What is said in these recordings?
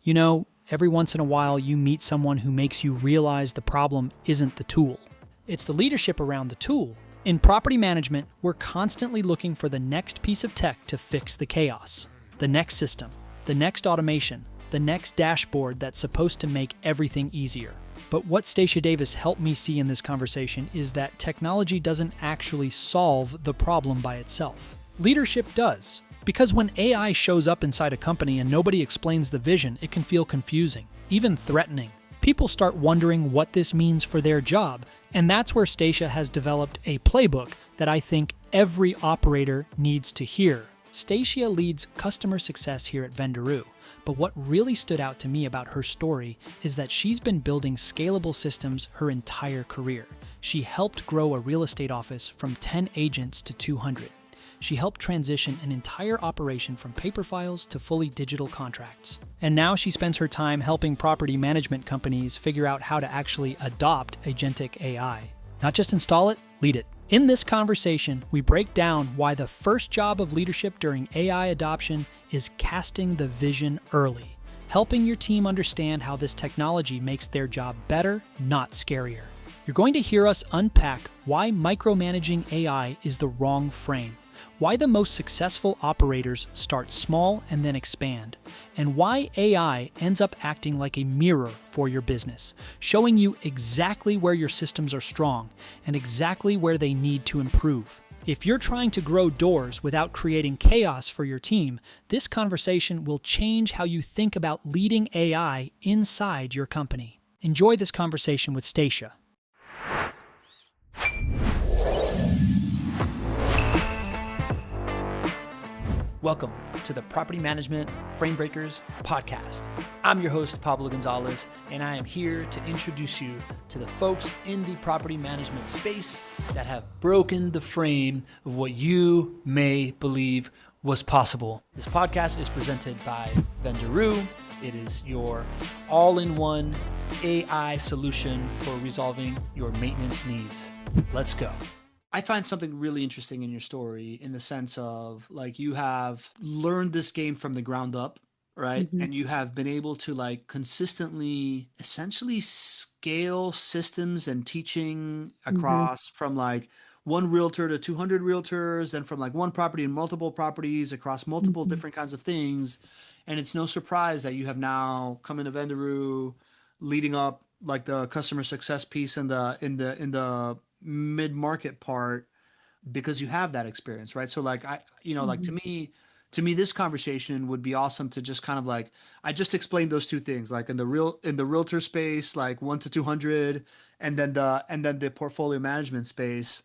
You know, every once in a while you meet someone who makes you realize the problem isn't the tool. It's the leadership around the tool. In property management, we're constantly looking for the next piece of tech to fix the chaos. The next system, the next automation, the next dashboard that's supposed to make everything easier. But what Stacia Davis helped me see in this conversation is that technology doesn't actually solve the problem by itself. Leadership does. Because when AI shows up inside a company and nobody explains the vision, it can feel confusing, even threatening. People start wondering what this means for their job, and that's where Stacia has developed a playbook that I think every operator needs to hear. Stacia leads customer success here at Vendoroo, but what really stood out to me about her story is that she's been building scalable systems her entire career. She helped grow a real estate office from 10 agents to 200. She helped transition an entire operation from paper files to fully digital contracts. And now she spends her time helping property management companies figure out how to actually adopt Agentic AI. Not just install it, lead it. In this conversation, we break down why the first job of leadership during AI adoption is casting the vision early, helping your team understand how this technology makes their job better, not scarier. You're going to hear us unpack why micromanaging AI is the wrong frame, why the most successful operators start small and then expand, and why AI ends up acting like a mirror for your business, showing you exactly where your systems are strong and exactly where they need to improve. If you're trying to grow doors without creating chaos for your team, this conversation will change how you think about leading AI inside your company. Enjoy this conversation with Stacia. Welcome to the Property Management Frame Breakers podcast. I'm your host, Pablo Gonzalez, and I am here to introduce you to the folks in the property management space that have broken the frame of what you may believe was possible. This podcast is presented by Vendoroo. It is your all-in-one AI solution for resolving your maintenance needs. Let's go. I find something really interesting in your story in the sense of like you have learned this game from the ground up, right? Mm-hmm. And you have been able to like consistently essentially scale systems and teaching across from like one realtor to 200 realtors, and from like one property and multiple properties across multiple Mm-hmm. different kinds of things. And it's no surprise that you have now come into Vendoroo leading up like the customer success piece in the mid-market part because you have that experience, right? So like like Mm-hmm. to me this conversation would be awesome to just kind of like I just explained those two things, like in the realtor space, like 1 to 200, and then the portfolio management space.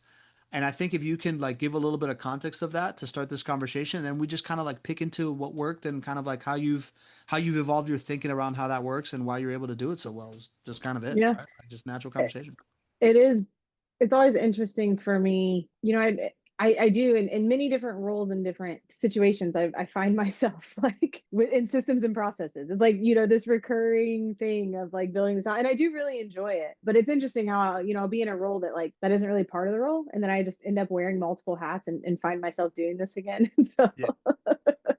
And I think if you can like give a little bit of context of that to start this conversation, and then we just kind of like pick into what worked and kind of like how you've evolved your thinking around how that works and why you're able to do it so well is just kind of it, Yeah, right? Like just natural it, conversation. it is. It's always interesting for me. I do in many different roles and different situations. I find myself like in systems and processes. It's like, this recurring thing of like building this out. And I do really enjoy it. But it's interesting how, I'll be in a role that like that isn't really part of the role. And then I just end up wearing multiple hats and find myself doing this again. And so Yeah.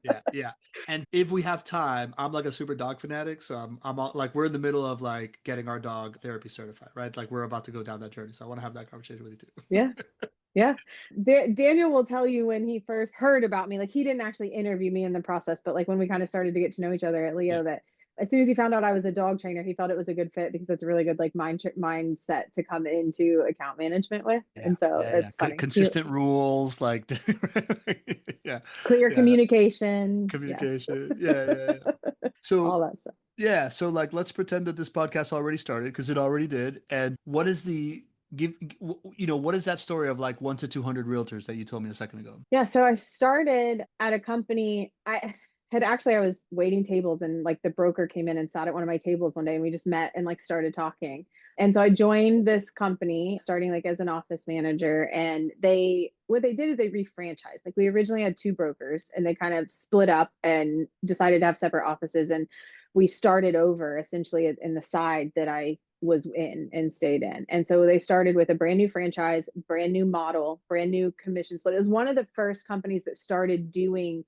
Yeah, yeah. And if we have time, I'm like a super dog fanatic, so like we're in the middle of like getting our dog therapy certified, right? Like we're about to go down that journey, so I want to have that conversation with you yeah. too. Yeah. Daniel will tell you when he first heard about me, like he didn't actually interview me in the process, but like when we kind of started to get to know each other at Yeah, Leo, that as soon as he found out I was a dog trainer, he felt it was a good fit because it's a really good like mindset to come into account management with. yeah, And so yeah, yeah. it's funny. Consistent rules, like yeah, Clear yeah. communication. Yes. Communication. Yeah, yeah, yeah. So All that stuff. yeah, so like let's pretend that this podcast already started because it already did. And what is the what is that story of like 1 to 200 realtors that you told me a second ago? Yeah, so I started at a company. I was waiting tables and like the broker came in and sat at one of my tables one day and we just met and like started talking. And so I joined this company starting like as an office manager, and what they did is they refranchised. Like we originally had two brokers and they kind of split up and decided to have separate offices, and we started over essentially in the side that I was in and stayed in. And so they started with a brand new franchise, brand new model, brand new commission split. It was one of the first companies that started doing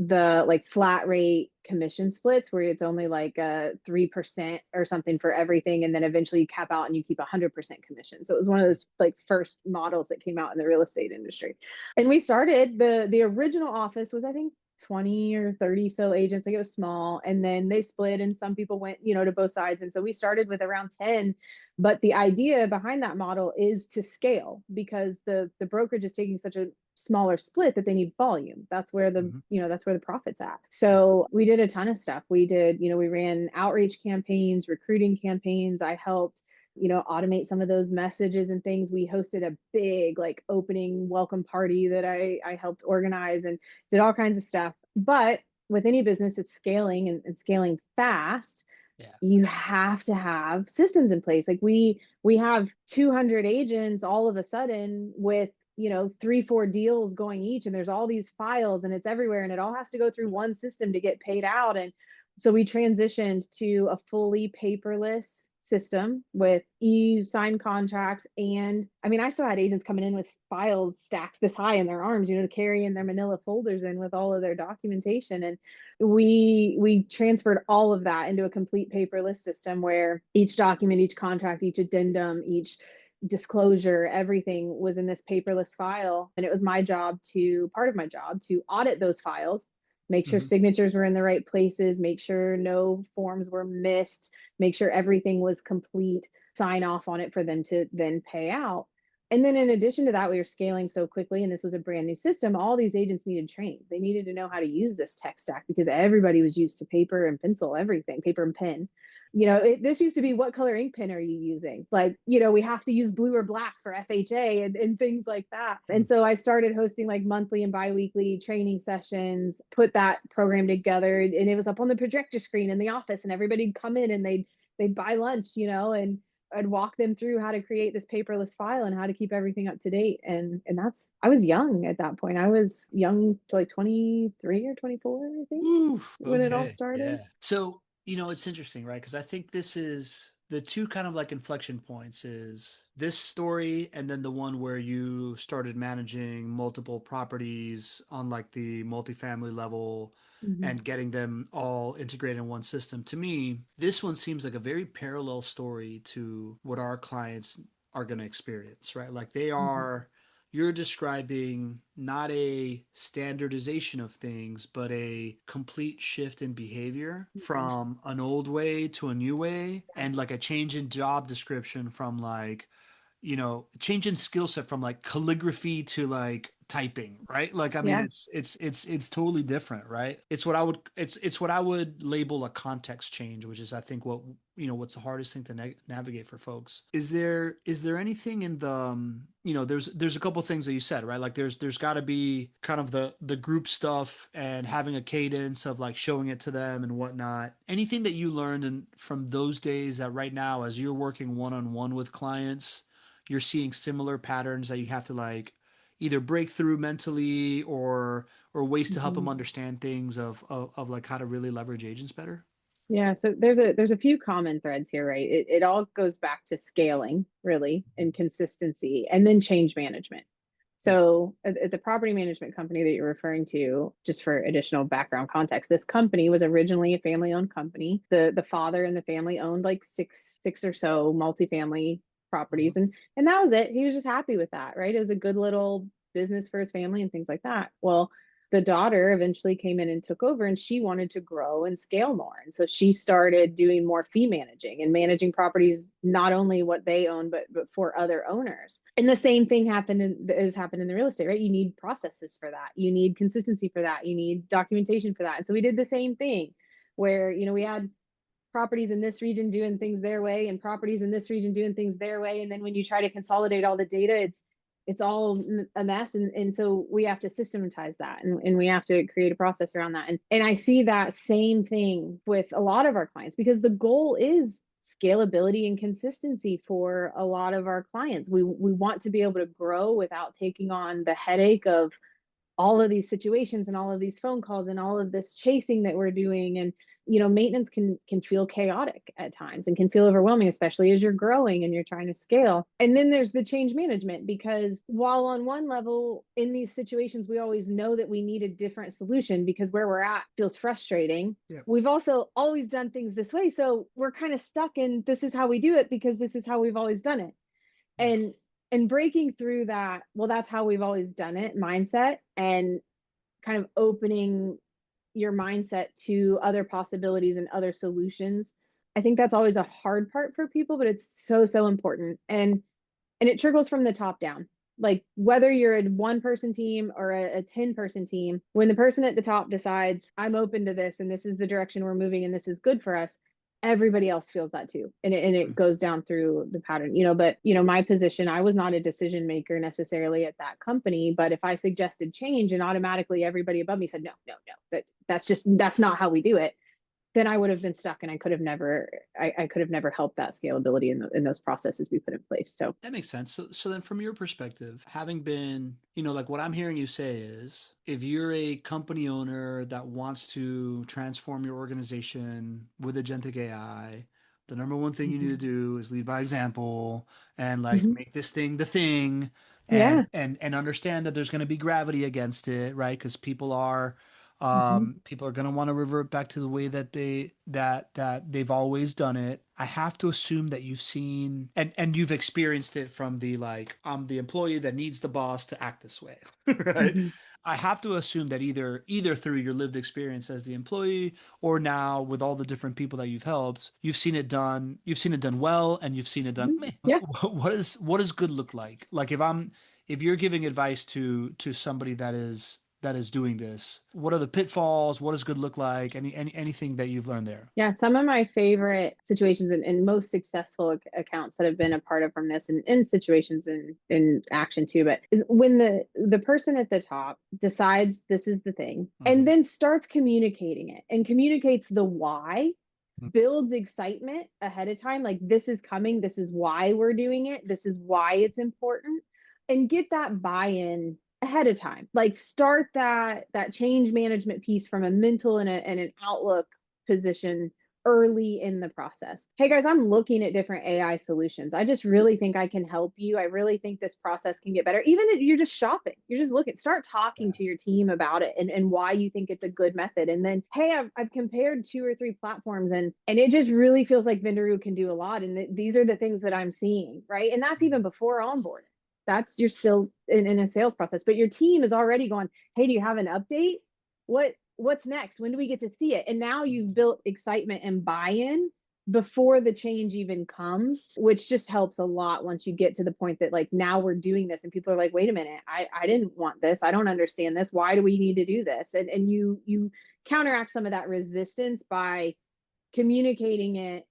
the like flat rate commission splits where it's only like 3% or something for everything. And then eventually you cap out and you keep 100% commission. So it was one of those like first models that came out in the real estate industry. And we started the original office was, I think, 20 or 30 so agents. Like it was small, and then they split and some people went, to both sides. And so we started with around 10. But the idea behind that model is to scale, because the brokerage is taking such a smaller split that they need volume. That's where that's where the profit's at. So we did a ton of stuff. We did, we ran outreach campaigns, recruiting campaigns. I helped automate some of those messages and things. We hosted a big like opening welcome party that I helped organize, and did all kinds of stuff. But with any business, it's scaling and scaling fast. Yeah. You have to have systems in place. Like we have 200 agents all of a sudden with 3-4 deals going each, and there's all these files and it's everywhere, and it all has to go through one system to get paid out. And so we transitioned to a fully paperless system with e-signed contracts. And I mean, I still had agents coming in with files stacked this high in their arms, to carry in their manila folders in with all of their documentation. And we transferred all of that into a complete paperless system where each document, each contract, each addendum, each disclosure, everything was in this paperless file. And it was part of my job to audit those files, make sure signatures were in the right places, make sure no forms were missed, make sure everything was complete, sign off on it for them to then pay out. And then in addition to that, we were scaling so quickly, and this was a brand new system. All these agents needed training. They needed to know how to use this tech stack, because everybody was used to paper and pencil, everything, paper and pen. This used to be, what color ink pen are you using? Like, we have to use blue or black for FHA and things like that. And so I started hosting like monthly and biweekly training sessions, put that program together, and it was up on the projector screen in the office, and everybody'd come in and they'd buy lunch, and I'd walk them through how to create this paperless file and how to keep everything up to date. And I was young at that point. I was young to like 23 or 24, I think. Oof, when it all started. Yeah. So, it's interesting, right? Because I think this is the two kind of like inflection points, is this story and then the one where you started managing multiple properties on like the multifamily level and getting them all integrated in one system. To me, this one seems like a very parallel story to what our clients are going to experience, right? Like you're describing not a standardization of things, but a complete shift in behavior from an old way to a new way, and like a change in job description from like, change in skill set from like calligraphy to like typing, right? Like, I mean, it's totally different, right? It's what I would label a context change, which is, I think, what's the hardest thing to navigate for folks. Is there anything in the, there's a couple of things that you said, right? Like there's got to be kind of the group stuff and having a cadence of like showing it to them and whatnot. Anything that you learned from those days that right now, as you're working one-on-one with clients, you're seeing similar patterns that you have to like either break through mentally or ways to help them understand things of like how to really leverage agents better? Yeah, so there's a few common threads here, right? It all goes back to scaling, really, and consistency, and then change management. So at the property management company that you're referring to, just for additional background context, this company was originally a family-owned company. The father and the family owned like six or so multifamily properties, and that was it. He was just happy with that, right? It was a good little business for his family and things like that. Well, the daughter eventually came in and took over, and she wanted to grow and scale more. And so she started doing more fee managing and managing properties, not only what they own, but for other owners. And the same thing has happened in the real estate, right? You need processes for that. You need consistency for that. You need documentation for that. And so we did the same thing where, we had properties in this region doing things their way and properties in this region doing things their way. And then when you try to consolidate all the data, it's all a mess. And so we have to systematize that, and we have to create a process around that. And I see that same thing with a lot of our clients, because the goal is scalability and consistency for a lot of our clients. We want to be able to grow without taking on the headache of all of these situations and all of these phone calls and all of this chasing that we're doing. And maintenance can feel chaotic at times and can feel overwhelming, especially as you're growing and you're trying to scale. And then there's the change management, because while on one level in these situations we always know that we need a different solution because where we're at feels frustrating, Yep. we've also always done things this way, so we're kind of stuck in this is how we do it because this is how we've always done it. Yeah. And breaking through that, well, that's how we've always done it mindset, and kind of opening your mindset to other possibilities and other solutions. I think that's always a hard part for people, but it's so important. And it trickles from the top down. Like whether you're a 1-person team or a 10-person team, when the person at the top decides, I'm open to this and this is the direction we're moving and this is good for us, everybody else feels that too. And it goes down through the pattern, but my position, I was not a decision maker necessarily at that company, but if I suggested change and automatically everybody above me said, no, that's not how we do it, then I would have been stuck and I could have never helped that scalability in those processes we put in place. So That makes sense. So then from your perspective, having been, like what I'm hearing you say is if you're a company owner that wants to transform your organization with agentic AI, the number one thing you need to do is lead by example and like Mhm. make this thing the thing Yeah. and understand that there's going to be gravity against it, right? Because Mhm. people are going to want to revert back to the way that they've always done it. I have to assume that you've seen and you've experienced it from the like I'm the employee that needs the boss to act this way, right? Mhm. I have to assume that either through your lived experience as the employee or now with all the different people that you've helped, you've seen it done well and you've seen it done meh. Yeah. What does good look like? Like if you're giving advice to somebody that is doing this, what are the pitfalls? What does good look like? Anything that you've learned there? Yeah, some of my favorite situations and most successful accounts that I've been a part of from this, and in situations in action too, but is when the person at the top decides this is the thing and Mhm. then starts communicating it and communicates the why, builds excitement ahead of time, like this is coming, this is why we're doing it, this is why it's important, and get that buy-in ahead of time. Like start that change management piece from a mental and an outlook position early in the process. Hey guys, I'm looking at different AI solutions. I just really think I can help you. I really think this process can get better. Even if you're just shopping, you're just looking, start talking to your team about it and why you think it's a good method. And then, hey, I've compared 2 or 3 platforms and it just really feels like Vendoroo can do a lot. And these are the things that I'm seeing, right? And that's even before onboarding. That's you're still in a sales process, but your team is already going, hey, do you have an update? What's next? When do we get to see it? And now you've built excitement and buy-in before the change even comes, which just helps a lot once you get to the point that like now we're doing this and people are like, wait a minute, I didn't want this. I don't understand this. Why do we need to do this? And you counteract some of that resistance by communicating it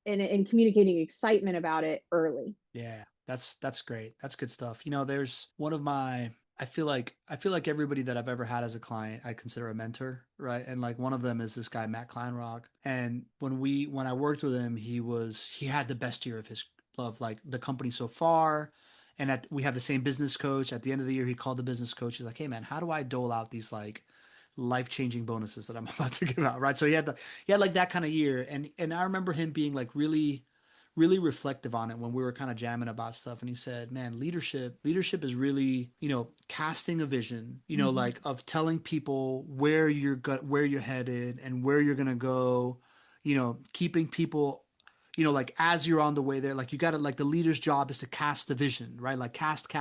and communicating excitement about it early. Yeah, that's great. That's good stuff. There's one of my I feel like everybody that I've ever had as a client, I consider a mentor, right? And like one of them is this guy Matt Kleinrock. And when I worked with him, he had the best year of like the company so far. And we have the same business coach. At the end of the year, he called the business coach. He's like, "Hey man, how do I dole out these like life-changing bonuses that I'm about to give out?" Right? So he had like that kind of year. And I remember him being like really reflective on it when we were kind of jamming about stuff, and he said, man, leadership is really, casting a vision, like of telling people where you're headed and where you're going to go, keeping people, like as you're on the way there, like you got to, like the leader's job is to cast the vision, right? Like cast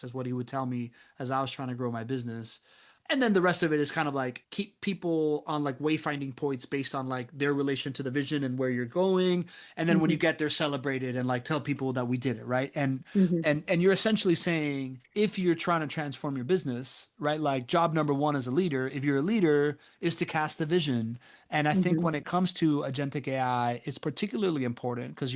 is what he would tell me as I was trying to grow my business. And then the rest of it is kind of like keep people on like wayfinding points based on like their relation to the vision and where you're going. And then when you Mm-hmm. get there, celebrate it and like tell people that we did it, right? And Mm-hmm. and you're essentially saying if you're trying to transform your business, right? Like job number one as a leader, if you're a leader, is to cast the vision. And I think Mm-hmm. when it comes to agentic AI, it's particularly important because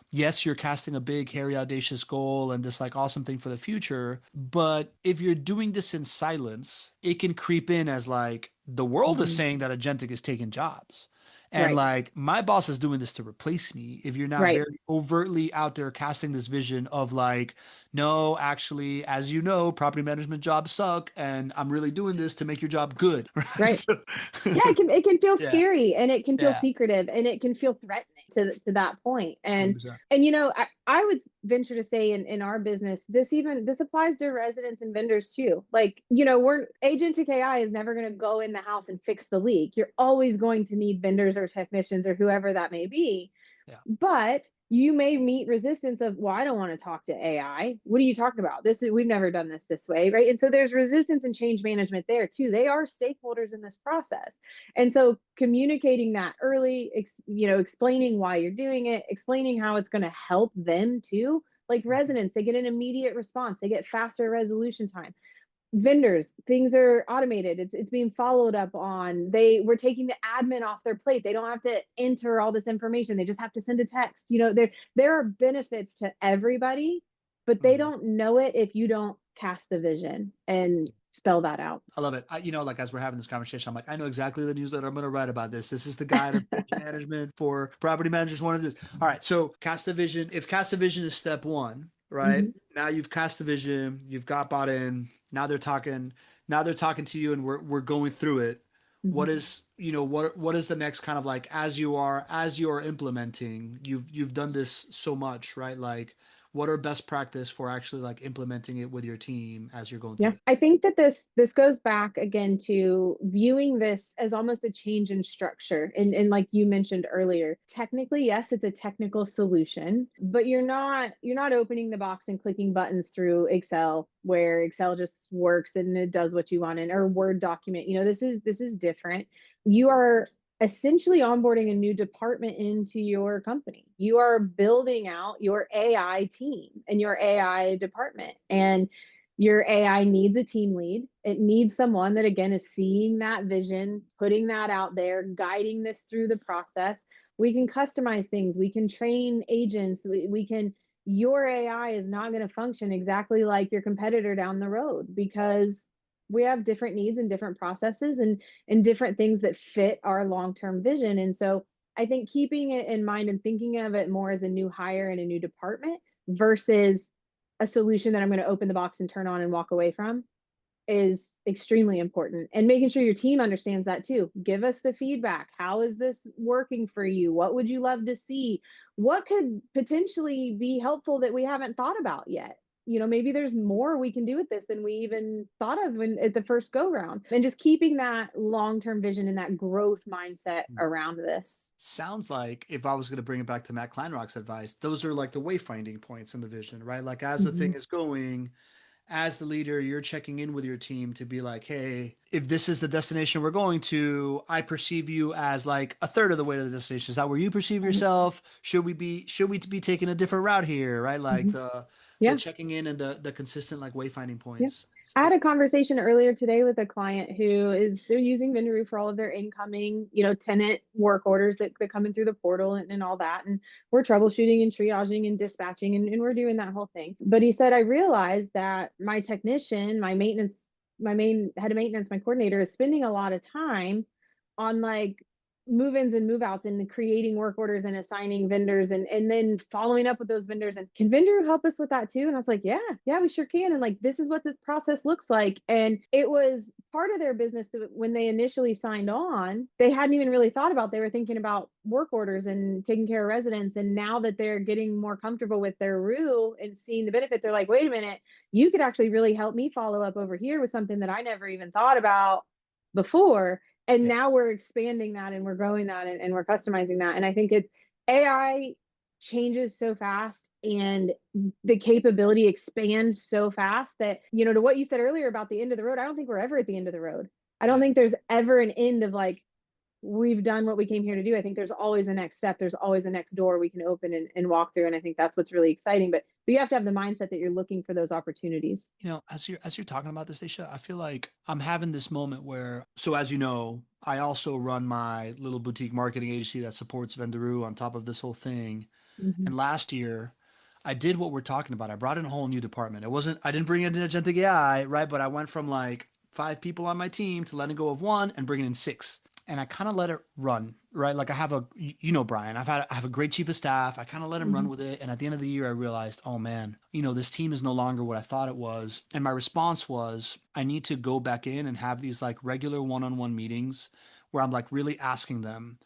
yes, you're casting a big, hairy, audacious goal and this like awesome thing for the future. But if you're doing this in silence, it can creep in as like the world is Mm-hmm. saying that agentic is taking jobs. And Right. like my boss is doing this to replace me if you're not Right. very overtly out there casting this vision of like, no, actually, as you know, property management jobs suck, and I'm really doing this to make your job good. Right. Right. So, Yeah, it can feel yeah. scary, and it can feel Yeah. secretive, and it can feel threatening to that point. And 100%. I would venture to say in our business, this applies to residents and vendors too. Like, we're agentic AI is never going to go in the house and fix the leak. You're always going to need vendors or technicians or whoever that may be. Yeah. But you may meet resistance of, well, I don't want to talk to AI. What are you talking about? We've never done this way, right? And so there's resistance and change management there too. They are stakeholders in this process. And so communicating that early, explaining why you're doing it, explaining how it's going to help them too. Like residents, they get an immediate response, they get faster resolution time. Vendors, things are automated, it's being followed up on, we're taking the admin off their plate, they don't have to enter all this information, they just have to send a text. There are benefits to everybody, but they Mhm. don't know it if you don't cast the vision and spell that out. I love it. Like as we're having this conversation, I'm like, I know exactly the newsletter I'm going to write about this. This is the guide of change management for property managers. One of this. All right. So cast the vision. If cast the vision is step one, right? Mhm. Now you've cast the vision, you've got bought in. Now they're talking to you and we're going through it. What Mhm. is, what is the next kind of like, as you're implementing, you've done this so much, right? Like, what are best practice for actually like implementing it with your team as you're going Yeah, through it? I think that this goes back again to viewing this as almost a change in structure. And like you mentioned earlier, technically, yes, it's a technical solution, but you're not opening the box and clicking buttons through Excel where Excel just works and it does what you want in, or Word document. This is different. You are essentially onboarding a new department into your company. You are building out your AI team and your AI department. And your AI needs a team lead. It needs someone that, again, is seeing that vision, putting that out there, guiding this through the process. We can customize things. We can train agents. Your AI is not going to function exactly like your competitor down the road because we have different needs and different processes and different things that fit our long-term vision. And so I think keeping it in mind and thinking of it more as a new hire in a new department versus a solution that I'm going to open the box and turn on and walk away from is extremely important. And making sure your team understands that too. Give us the feedback. How is this working for you? What would you love to see? What could potentially be helpful that we haven't thought about yet? Maybe there's more we can do with this than we even thought of at the first go round. And just keeping that long-term vision and that growth mindset around this. Sounds like if I was going to bring it back to Matt Kleinrock's advice, those are like the wayfinding points in the vision, right? Like as the thing Mhm. is going, as the leader, you're checking in with your team to be like, hey, if this is the destination we're going to, I perceive you as like a third of the way to the destination. Is that where you perceive Right. yourself? Should we be taking a different route here? Right? Like Mhm. the Yeah. checking in and the consistent like wayfinding Yeah. points. I had a conversation earlier today with a client they're using Vendoroo for all of their incoming, tenant work orders that come in through the portal and all that. And we're troubleshooting and triaging and dispatching and we're doing that whole thing. But he said, I realized that my technician, my main head of maintenance, my coordinator is spending a lot of time on like move-ins and move-outs and creating work orders and assigning vendors and then following up with those vendors. And can Vendor help us with that too? And I was like, yeah, we sure can. And like, this is what this process looks like. And it was part of their business that when they initially signed on, they hadn't even really thought about. They were thinking about work orders and taking care of residents. And now that they're getting more comfortable with their RU and seeing the benefit, they're like, wait a minute, you could actually really help me follow up over here with something that I never even thought about before. And Yeah. now we're expanding that and we're growing that and we're customizing that. And I think it's AI changes so fast and the capability expands so fast that, to what you said earlier about the end of the road, I don't think we're ever at the end of the road. I don't Yeah. think there's ever an end of like, we've done what we came here to do. I think there's always a next step. There's always a next door we can open and walk through. And I think that's what's really exciting. But you have to have the mindset that you're looking for those opportunities. As you're talking about this, Aisha, I feel like I'm having this moment where, so as you know, I also run my little boutique marketing agency that supports Vendoroo on top of this whole thing. Mhm. And last year, I did what we're talking about. I brought in a whole new department. I didn't bring in Agentic AI, right? But I went from like 5 people on my team to letting go of one and bringing in 6. And I kind of let it run. right? Like I have Brian, I have a great chief of staff. I kind of let him run with it. And at the end of the year, I realized, oh man, this team is no longer what I thought it was. And my response was, I need to go back in and have these like regular one-on-one meetings where I'm like really asking them,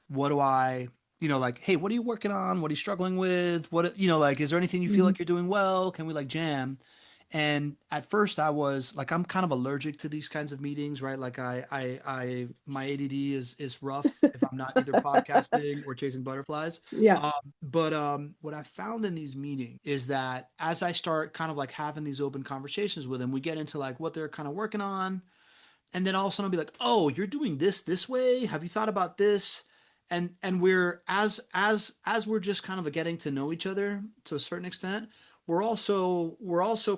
what do I, like, hey, what are you working on? What are you struggling with? What, like, is there anything you feel Mhm. like you're doing well? Can we like jam? And at first I was like, I'm kind of allergic to these kinds of meetings, right? Like my ADD is rough if I'm not either podcasting or chasing butterflies. Yeah. But what I found in these meetings is that as I start kind of like having these open conversations with them, we get into like what they're kind of working on, and then all of a sudden I'll be like, oh, you're doing this way. Have you thought about this? And we're as we're just kind of getting to know each other to a certain extent, we're also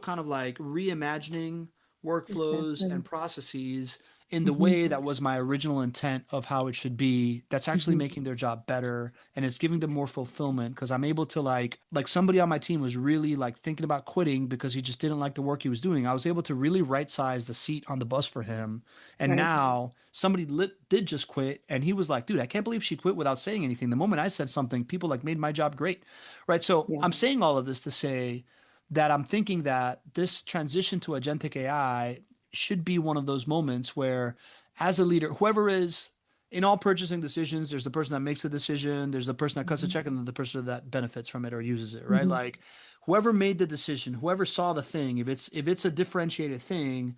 kind of like reimagining workflows Perspective. and processes in the Mhm. way that was my original intent of how it should be. That's actually Mhm. making their job better, and it's giving them more fulfillment because I'm able to like somebody on my team was really like thinking about quitting because he just didn't like the work he was doing. I was able to really right size the seat on the bus for him, and Right. now somebody did just quit, and he was like, dude, I can't believe she quit without saying anything. The moment I said something, people like made my job great, right? So Yeah. I'm saying all of this to say that I'm thinking that this transition to agentic AI should be one of those moments where, as a leader, whoever is in all purchasing decisions, there's the person that makes the decision, there's the person that cuts the Mhm. check, and then the person that benefits from it or uses it, right? Mhm. Like whoever made the decision, whoever saw the thing, if it's a differentiated thing,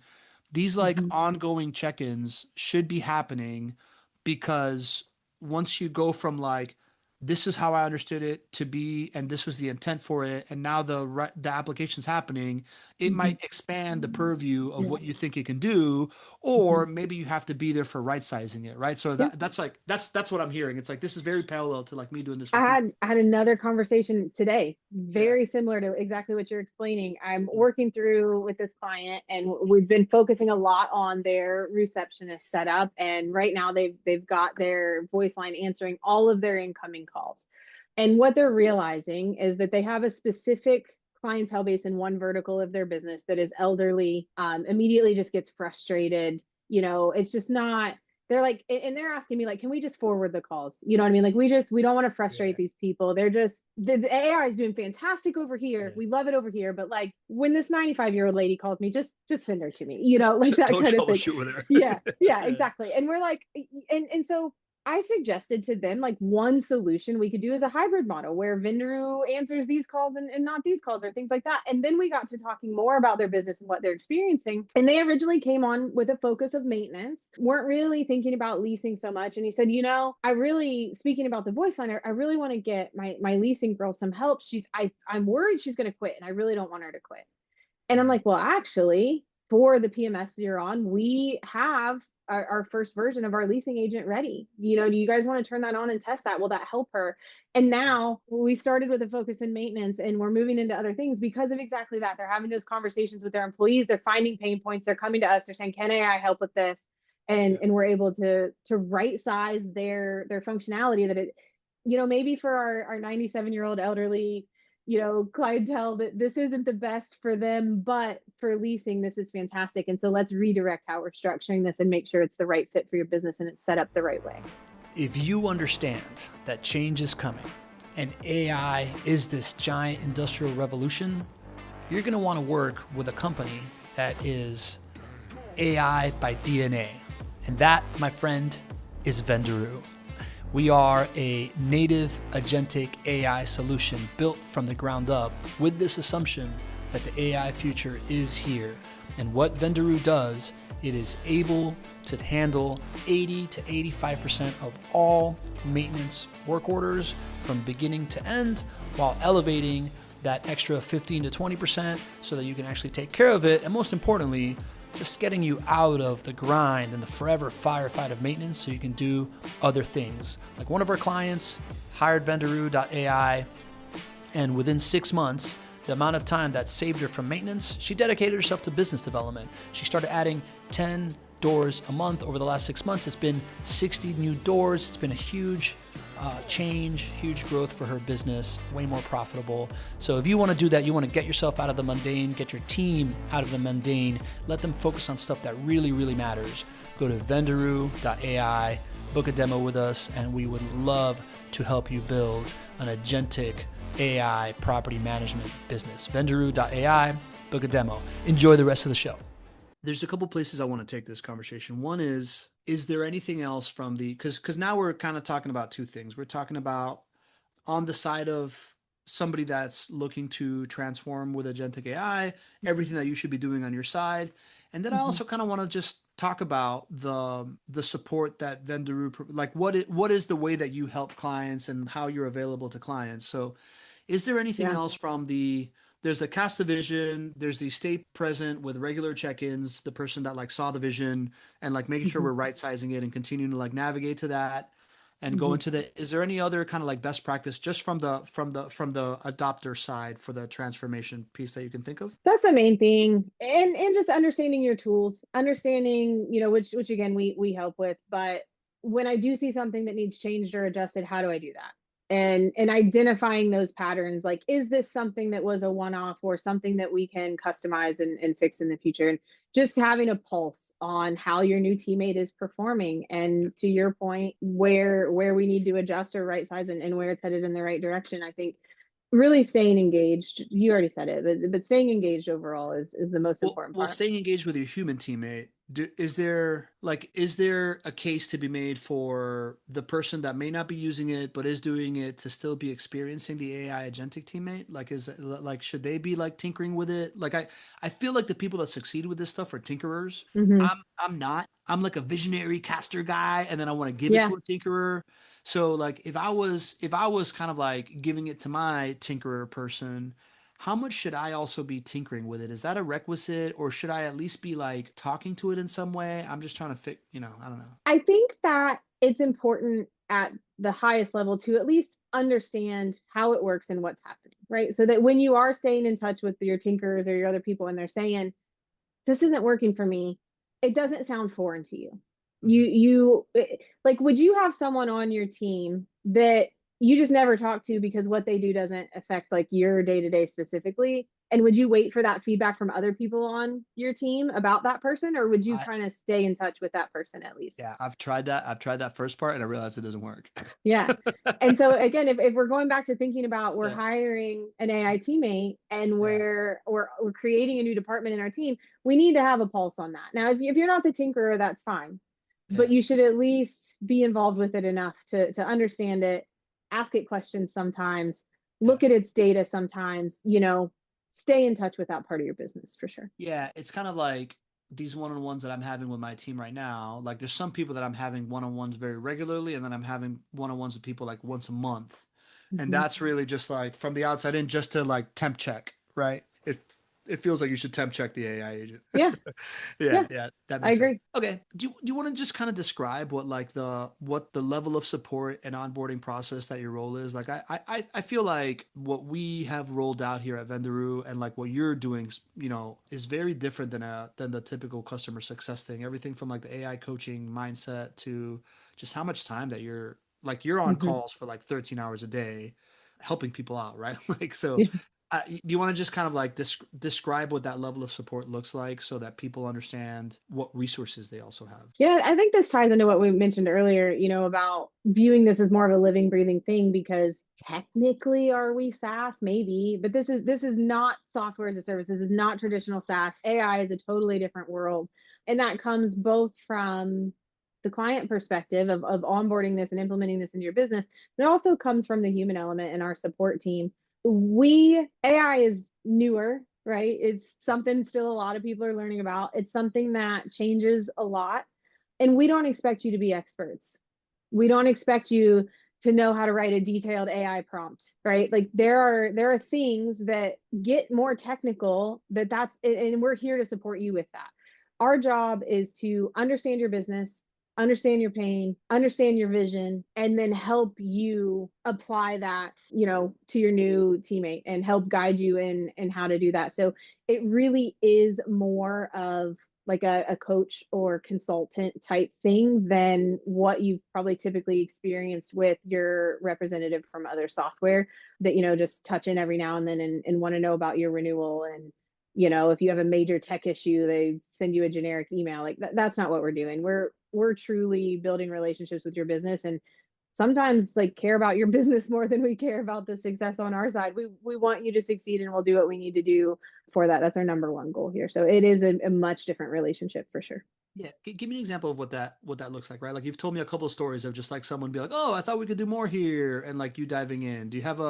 these like Mhm. ongoing check-ins should be happening, because once you go from like, this is how I understood it to be, and this was the intent for it, and now the application's happening, it Mhm. might expand the purview of Yeah. what you think it can do, or Mhm. maybe you have to be there for right sizing it, right? So Yeah. that's what I'm hearing. It's like this is very parallel to like me doing this for I people. had I had another conversation today, Yeah. very similar to exactly what you're explaining. I'm working through with this client, and we've been focusing a lot on their receptionist setup. And right now they've got their voice line answering all of their incoming calls. And what they're realizing is that they have a specific clientele base in one vertical of their business that is elderly, immediately just gets frustrated. It's just not, they're like, and they're asking me like, can we just forward the calls? You know what I mean? Like, we don't want to frustrate Yeah. these people. They're just, the AI is doing fantastic over here. Yeah. We love it over here. But like when this 95-year-old lady calls me, just send her to me, like that Don't kind of thing. troubleshoot with her. Yeah. Yeah, Yeah. exactly. And we're like, and so I suggested to them like one solution we could do is a hybrid model where Vendoroo answers these calls and not these calls or things like that. And then we got to talking more about their business and what they're experiencing. And they originally came on with a focus of maintenance, weren't really thinking about leasing so much. And he said, I really, speaking about the voice line, I really want to get my leasing girl some help. I'm worried she's going to quit, and I really don't want her to quit. And I'm Yeah. like, well, actually, for the PMS you're on, we have our first version of our leasing agent ready. Do you guys want to turn that on and test that? Will that help her? And now we started with a focus in maintenance, and we're moving into other things because of exactly that. They're having those conversations with their employees. They're finding pain points. They're coming to us. They're saying, can AI help with this? And Yeah. and we're able to right size their functionality that it, maybe for our 97-year-old elderly clientele, that this isn't the best for them, but for leasing, this is fantastic. And so let's redirect how we're structuring this and make sure it's the right fit for your business and it's set up the right way. If you understand that change is coming and AI is this giant industrial revolution, you're going to want to work with a company that is AI by DNA. And that, my friend, is Vendoroo. We are a native agentic AI solution built from the ground up with this assumption that the AI future is here. And what Vendoroo does, it is able to handle 80 to 85% of all maintenance work orders from beginning to end, while elevating that extra 15 to 20% so that you can actually take care of it. And most importantly, just getting you out of the grind and the forever firefight of maintenance so you can do other things. Like one of our clients hired Vendoroo.ai, and within 6 months, the amount of time that saved her from maintenance, she dedicated herself to business development. She started adding 10 doors a month over the last 6 months. It's been 60 new doors. It's been a huge change, huge growth for her business, way more profitable. So if you want to do that, you want to get yourself out of the mundane, get your team out of the mundane, let them focus on stuff that really, really matters. Go to Vendoroo.ai, book a demo with us, and we would love to help you build an agentic AI property management business. Vendoroo.ai, book a demo. Enjoy the rest of the show. There's a couple places I want to take this conversation. One is there anything else from because now we're kind of talking about two things. We're talking about on the side of somebody that's looking to transform with agentic AI, everything that you should be doing on your side. And then I also kind of want to just talk about the support that Vendoroo, like what is the way that you help clients and how you're available to clients. So is there anything else from there's the cast the vision, there's the stay present with regular check-ins, the person that like saw the vision and like making sure we're right sizing it and continuing to like navigate to that and go into is there any other kind of like best practice just from the adopter side for the transformation piece that you can think of? That's the main thing. And just understanding your tools, understanding, which again we help with, but when I do see something that needs changed or adjusted, how do I do that? And identifying those patterns, like, is this something that was a one-off or something that we can customize and fix in the future? And just having a pulse on how your new teammate is performing, and to your point, where we need to adjust or right size and where it's headed in the right direction. I think really staying engaged, you already said it, but staying engaged overall is the most important part. Staying engaged with your human teammate. Is there a case to be made for the person that may not be using it but is doing it to still be experiencing the AI agentic teammate? Should they be like tinkering with it? Like I feel like the people that succeed with this stuff are tinkerers. I'm not. I'm like a visionary caster guy, and then I want to give it to a tinkerer. So like if I was kind of like giving it to my tinkerer person, how much should I also be tinkering with it? Is that a requisite, or should I at least be like talking to it in some way? I'm just trying to I don't know. I think that it's important at the highest level to at least understand how it works and what's happening, right? So that when you are staying in touch with your tinkerers or your other people and they're saying, this isn't working for me, it doesn't sound foreign to you. Like, would you have someone on your team that you just never talk to because what they do doesn't affect like your day-to-day specifically? And would you wait for that feedback from other people on your team about that person, or would you kind of stay in touch with that person at least? Yeah, I've tried that. I've tried that first part and I realized it doesn't work. Yeah. And so again, if we're going back to thinking about we're hiring an AI teammate and we're creating a new department in our team, we need to have a pulse on that. Now, if you're not the tinkerer, that's fine. But you should at least be involved with it enough to understand it, ask it questions sometimes, look at its data sometimes, stay in touch with that part of your business for sure. Yeah, it's kind of like these one-on-ones that I'm having with my team right now. Like there's some people that I'm having one-on-ones very regularly, and then I'm having one-on-ones with people like once a month. And that's really just like from the outside in, just to like temp check, right? It feels like you should temp check the AI agent. Yeah. Yeah, that makes agree. sense. Okay. Do you want to just kind of describe what the level of support and onboarding process that your role is? Like I feel like what we have rolled out here at Vendoroo and like what you're doing, is very different than the typical customer success thing. Everything from like the AI coaching mindset to just how much time that you're on calls for like 13 hours a day helping people out, right? Like, so do you want to just kind of like describe what that level of support looks like so that people understand what resources they also have? Yeah, I think this ties into what we mentioned earlier, about viewing this as more of a living, breathing thing, because technically are we SaaS? Maybe, but this is not software as a service. This is not traditional SaaS. AI is a totally different world. And that comes both from the client perspective of onboarding this and implementing this into your business. But it also comes from the human element and our support team. AI is newer, right? It's something still a lot of people are learning about. It's something that changes a lot. And we don't expect you to be experts. We don't expect you to know how to write a detailed AI prompt, right? Like there are things that get more technical, and we're here to support you with that. Our job is to understand your business, understand your pain, understand your vision, and then help you apply that, to your new teammate and help guide you in how to do that. So it really is more of like a coach or consultant type thing than what you've probably typically experienced with your representative from other software that, just touch in every now and then and want to know about your renewal. And, if you have a major tech issue, they send you a generic email. Like that's not what we're doing. we're truly building relationships with your business, and sometimes like care about your business more than we care about the success on our side. We want you to succeed, and we'll do what we need to do for that. That's our number one goal here. So it is a much different relationship for sure. Yeah, give me an example of what that looks like, right? Like you've told me a couple of stories of just like someone be like, "Oh, I thought we could do more here," and like you diving in. Do you have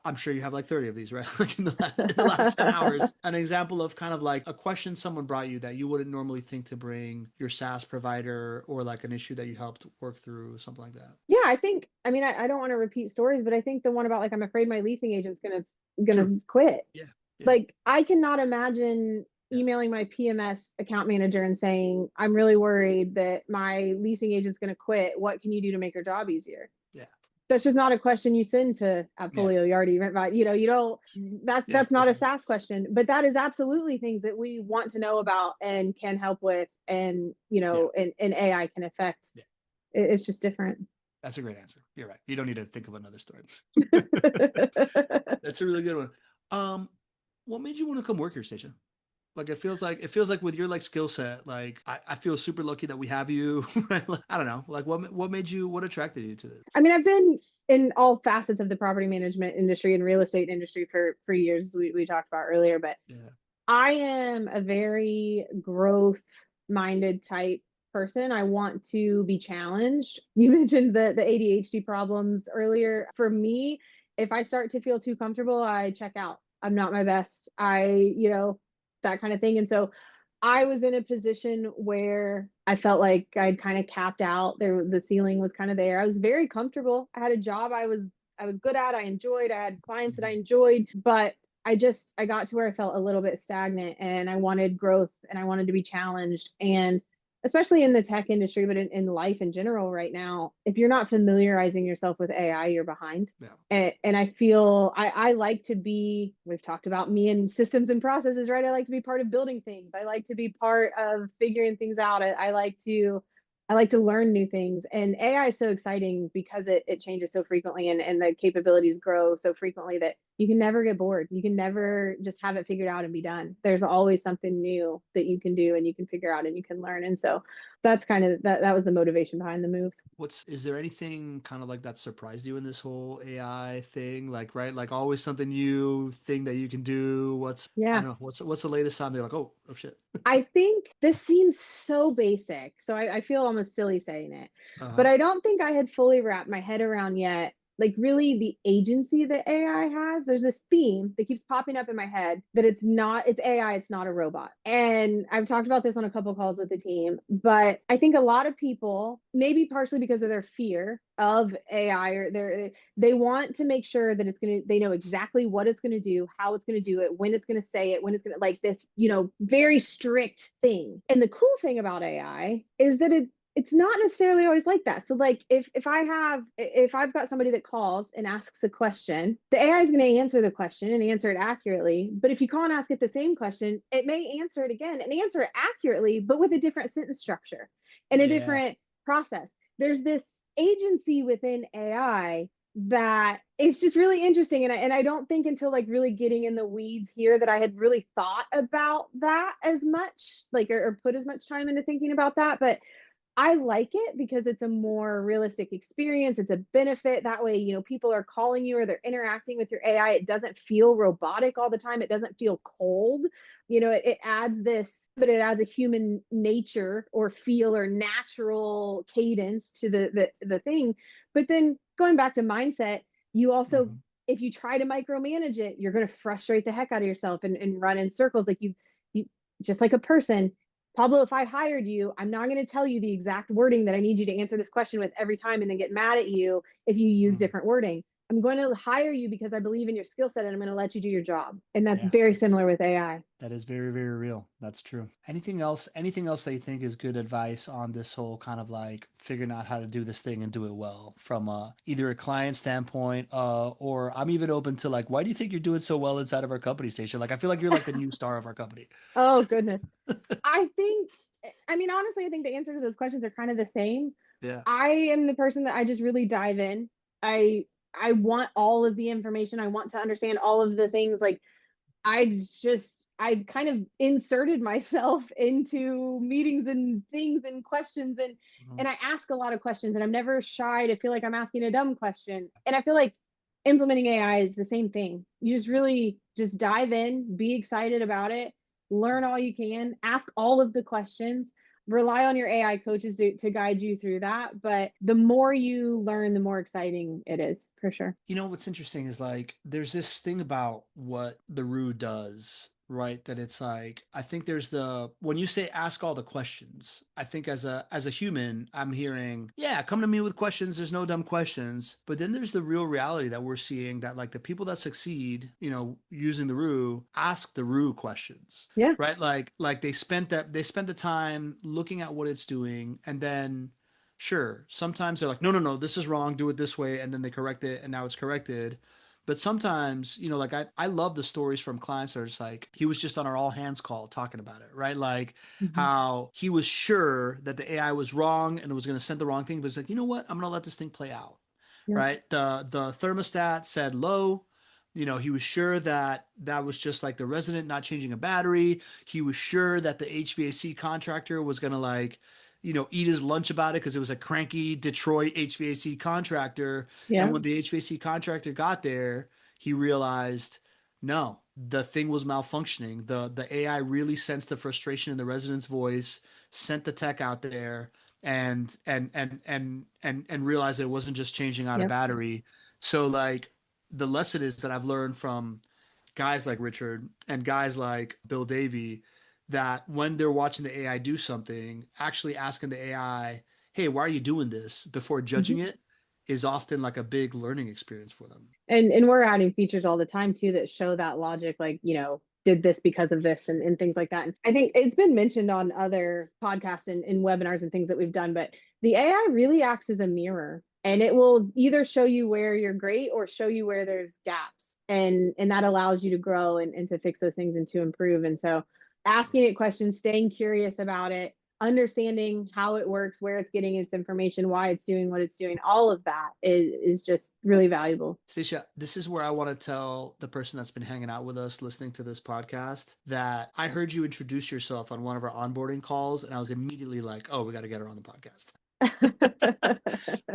I'm sure you have like 30 of these, right? Like in the last 10 hours, an example of kind of like a question someone brought you that you wouldn't normally think to bring your SaaS provider, or like an issue that you helped work through, something like that. Yeah, I mean, I don't want to repeat stories, but I think the one about like, I'm afraid my leasing agent's gonna True. quit. Yeah. Yeah. Like, I cannot imagine Yeah. emailing my PMS account manager and saying, I'm really worried that my leasing agent's gonna quit. What can you do to make her job easier? Yeah. That's just not a question you send to Yeah. Appfolio. You already went by, you don't, Yeah. that's not a SaaS question, but that is absolutely things that we want to know about and can help with. And, Yeah. and AI can affect. Yeah. It's just different. That's a great answer. You're right. You don't need to think of another story. That's a really good one. What made you want to come work here, Stacia? Like it feels like with your like skill set, like I feel super lucky that we have you. Right? Like, I don't know. Like what attracted you to this? I mean, I've been in all facets of the property management industry and real estate industry for years. We talked about earlier, but Yeah. I am a very growth minded type person. I want to be challenged. You mentioned the ADHD problems earlier. For me, if I start to feel too comfortable, I check out. I'm not my best. That kind of thing. And so I was in a position where I felt like I'd kind of capped out. The ceiling was kind of there. I was very comfortable. I had a job I was good at. I enjoyed. I had clients that I enjoyed, but I got to where I felt a little bit stagnant, and I wanted growth, and I wanted to be challenged. And especially in the tech industry, but in life in general right now, if you're not familiarizing yourself with AI, you're behind. Yeah. And I feel I like to be, we've talked about me and systems and processes, right? I like to be part of building things. I like to be part of figuring things out. I like to learn new things, and AI is so exciting because it changes so frequently, and the capabilities grow so frequently that you can never get bored. You can never just have it figured out and be done. There's always something new that you can do and you can figure out and you can learn. And so that's kind of that was the motivation behind the move. Is there anything kind of like that surprised you in this whole AI thing? Like, right? Like always something new thing that you can do. I Yeah. don't know. What's the latest time they're like, oh shit. I think this seems so basic. So I feel almost silly saying it, but Uh-huh. I don't think I had fully wrapped my head around yet. Like, really, the agency that AI has, there's this theme that keeps popping up in my head that it's AI, it's not a robot. And I've talked about this on a couple calls with the team, but I think a lot of people, maybe partially because of their fear of AI, or they want to make sure that they know exactly what it's going to do, how it's going to do it, when it's going to say it, when it's going to, like, this, very strict thing. And the cool thing about AI is that it's not necessarily always like that. So like if I've got somebody that calls and asks a question, the AI is going to answer the question and answer it accurately. But if you call and ask it the same question, it may answer it again and answer it accurately, but with a different sentence structure and a Yeah. different process. There's this agency within AI that it's just really interesting. And I don't think until like really getting in the weeds here that I had really thought about that as much, like, or put as much time into thinking about that. But I like it because it's a more realistic experience. It's a benefit. That way, people are calling you or they're interacting with your AI. It doesn't feel robotic all the time. It doesn't feel cold. It adds this, but it adds a human nature or feel or natural cadence to the thing. But then going back to mindset, you also, Mhm. if you try to micromanage it, you're going to frustrate the heck out of yourself and run in circles. Like you just like a person. Pablo, if I hired you, I'm not going to tell you the exact wording that I need you to answer this question with every time and then get mad at you if you use Mhm. different wording. I'm going to hire you because I believe in your skill set, and I'm going to let you do your job. And that's Yeah, very similar with AI. that is very, very real. That's true. Anything else that you think is good advice on this whole kind of like figuring out how to do this thing and do it well from either a client standpoint, or I'm even open to like, why do you think you're doing so well inside of our company, Station? Like, I feel like you're like the new star of our company. Oh, goodness. I mean, honestly, I think the answer to those questions are kind of the same. Yeah. I am the person that I just really dive in. I want all of the information. I want to understand all of the things. Like, I kind of inserted myself into meetings and things and questions, and I ask a lot of questions, and I'm never shy to feel like I'm asking a dumb question. And I feel like implementing AI is the same thing. You just really just dive in, be excited about it, learn all you can, ask all of the questions, rely on your AI coaches to guide you through that. But the more you learn, the more exciting it is, for sure. You know, what's interesting is like there's this thing about what the Roo does, right? That it's like I think there's the when you say ask all the questions, I think as a human, I'm hearing, yeah, come to me with questions, there's no dumb questions. But then there's the real reality that we're seeing that like the people that succeed, you know, using the Roo, ask the Roo questions. Yeah. Right? Like they spent the time looking at what it's doing, and then sure, sometimes they're like, no, no, no, this is wrong, do it this way, and then they correct it, and now it's corrected. But sometimes, you know, like I love the stories from clients that are just like, he was just on our all hands call talking about it, right? Like Mhm. how he was sure that the AI was wrong and it was going to send the wrong thing, but it's like, you know what? I'm going to let this thing play out, Yep. right? The thermostat said low. You know, he was sure that that was just like the resident not changing a battery. He was sure that the HVAC contractor was going to like, you know, eat his lunch about it because it was a cranky Detroit HVAC contractor. And Yeah. when the HVAC contractor got there, he realized no, the thing was malfunctioning. The AI really sensed the frustration in the resident's voice, sent the tech out there, and realized that it wasn't just changing out a Yep. battery. So like the lesson is that I've learned from guys like Richard and guys like Bill Davy that when they're watching the AI do something, actually asking the AI, hey, why are you doing this before Mhm. judging it is often like a big learning experience for them. And we're adding features all the time too that show that logic, like, did this because of this, and things like that. And I think it's been mentioned on other podcasts and webinars and things that we've done, but the AI really acts as a mirror, and it will either show you where you're great or show you where there's gaps, and that allows you to grow and to fix those things and to improve. And so asking it questions, staying curious about it, understanding how it works, where it's getting its information, why it's doing what it's doing, all of that is just really valuable. Stacia, this is where I want to tell the person that's been hanging out with us, listening to this podcast, that I heard you introduce yourself on one of our onboarding calls, and I was immediately like, oh, we got to get her on the podcast.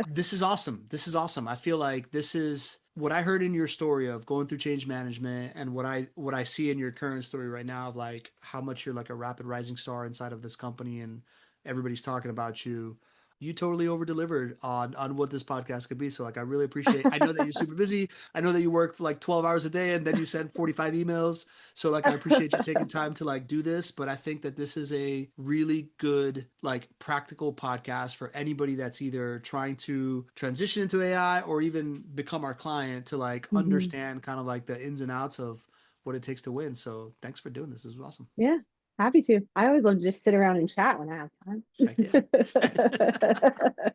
This is awesome. This is awesome. I feel like this is what I heard in your story of going through change management, and what I see in your current story right now of like how much you're like a rapid rising star inside of this company and everybody's talking about you. You totally over delivered on what this podcast could be. So like I really appreciate. I know that you're super busy. I know that you work for like 12 hours a day and then you send 45 emails. So like I appreciate you taking time to like do this, but I think that this is a really good like practical podcast for anybody that's either trying to transition into AI or even become our client to like Mhm. understand kind of like the ins and outs of what it takes to win. So thanks for doing this. This was awesome. Yeah, happy to. I always love to just sit around and chat when I have time. Heck yeah.